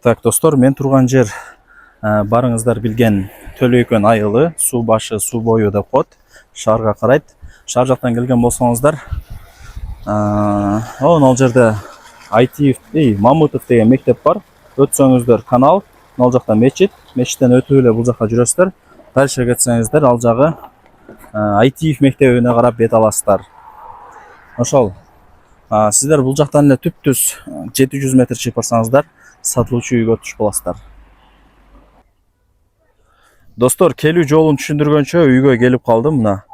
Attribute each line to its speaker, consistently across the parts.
Speaker 1: Так, достор, мен турган жер барыңыздар билген Төлөйкөн айылы, суу башы, суу бою деп коет. Шаарга карайт. Шаар жактан келген болсоңуздар, ал жерде Айтиев, Мамытов деген мектеп бар. Өтсөңүздөр канал, ал жакта мечит. Мечиттен өтүп эле бул жакка жүрөсүздөр. Дальше кетсеңиздер, ал жагы Айтиев мектебине карап бет аласыздар. Ошол. Сиздер бул жактан эле түп-түз 700 метр чыгып барсаңыздар, сатылуучу үйгө туш боласыздар. Достор, келүү жолун түшүндүргөнчө үйгө келип калдым. Мына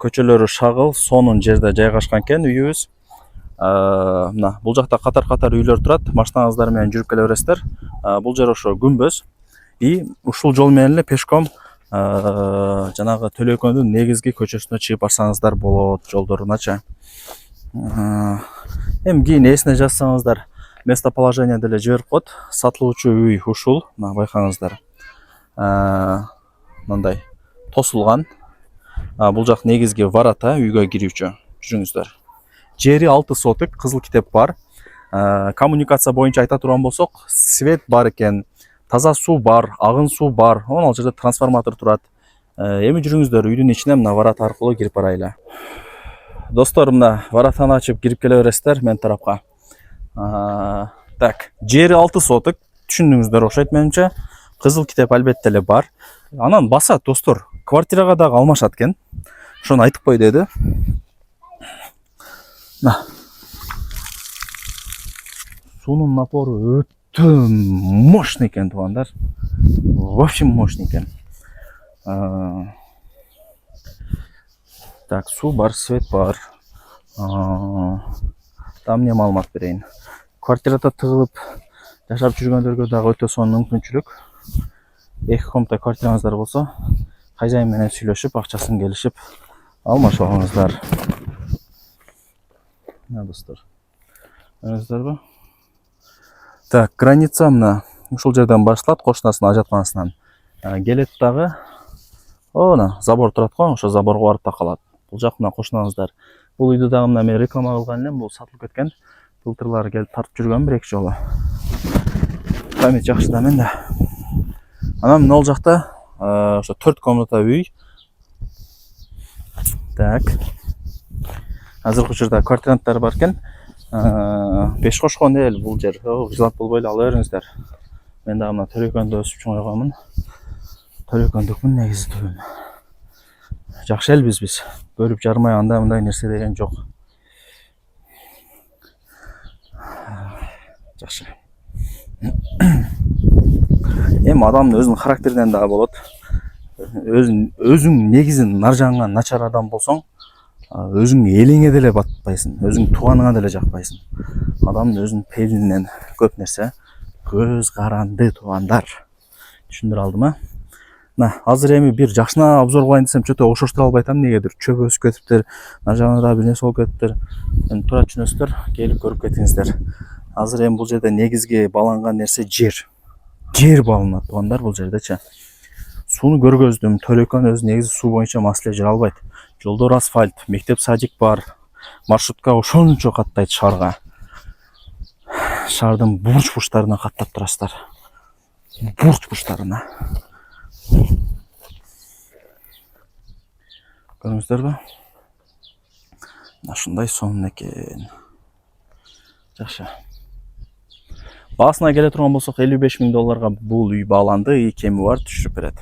Speaker 1: көчөлөрү шагыл, сонун жерде жайгашкан экен үйүбүз. Мына бул жакта катар-катар үйлөр турат. Машинаңыздар менен жүрүп келе бересиздер. Бул жер ошо күмбөз. И ушул жол менен эле пешком жанагы Төлөйкөндүн негизги көчөсүнө чыгып барсаңыздар болот, жолдоруначы. Эми кийин эсине жазсаңыздар, местоположение деле жиберип коет. Сатылуучу үй ушул, мына байкаңыздар. Мындай тосулган. Бул жак негизги ворота, үйгө кирүүчү. Жүрүңүздөр. Жери 6 соток, кызыл китеп бар. Коммуникация боюнча айта турган болсок, свет бар экен, таза суу бар, агын суу бар. Ал жерде трансформатор турат. Эми жүрүңүздөр, үйдүн ичине мына ворота аркылуу кирип барайлы. Достор, мына воротаны ачып кирип келе бересиздер мен тарапка. Так, жери 6 соток, түшүндүңүздөр окшойт менимче. Кызыл китеп албетте эле бар. Анан басат, достор. Квартирага дагы алмашат экен. Ошону айтып кой деди. Суунун напору өтө мощный экен, туугандар. Вообще мощный экен. Так, суу бар, свет бар. Там не маалымат берейин. Квартирада тыгылып жашап жүргөндөргө дагы өтө сонун мүмкүнчүлүк. 2 комната квартираңыздар болсо, хозяин менен сүйлөшүп, акчасын келишип алмашып алыңыздар. Достор. Көрдүңүздөрбү? Так, граница мына ушул жерден башталат, кошунасынын ажатканасынан. Келет дагы. Мына забор турат го, ошо заборго барып такалат. Бул жак мына кошунаңыздар. Бул үйдү дагы мына мен реклама кылган элем, бул сатылып кеткен. Былтырлар келип тартып жүргөн 1-2 жолу. Память жакшы да мен да. Анан мына жакта ошо 4 комната үй. Так. Азыркы учурда квартиранттар бар экен. 5 кошкон эл бул жер. Жылап болбой эле ала бериңиздер. Мен дагы мына Төлөйкөндө өсүп чоңойгонмун. Төлөйкөндүкмүн негизи түбүм. Жакшы элбиз биз. Бөлүп жармай андай нерсе деген жок. Жакшы. Эми адамдын өзүнүн характеринен дагы болот. Өзүң негизин наржанган начар адам болсоң, өзүң элиңе деле батпайсың, өзүң тууганыңа деле жакпайсың. Адамдын өзүнүн пейилинен көп нерсе көз каранды, туугандар. Түшүндүрө алдым, Мына, азыр эми бир жакшына обзор кылайын десем, чөтө окшоштура албай атам, негедир. Чөп өсүп кетиптир, наржагында дагы бир нерсе болуп кетиптир. Эми туура түшүнөсүздөр, келип көрүп кетиңиздер. Азыр эми бул жерде негизги баланган нерсе жер. Жер балынат, туугандар, бул жердечи. Сууну көргөздүм. Төлөйкөн өзү негизи суу боюнча маселе жыра албайт. Жолдор асфальт, мектеп садик бар. Маршрутка ошончо каттайт шаарга. Шаардын бурч-бурчтарына каттап турасыздар. Бурч-бурчтарына. Көрдүңүздөрбү? Ушундай сонун экен. Жакшы. Баасына келе турган болсок, $55.000 бул үй бааланды, икеми бар, түшүрүп берет.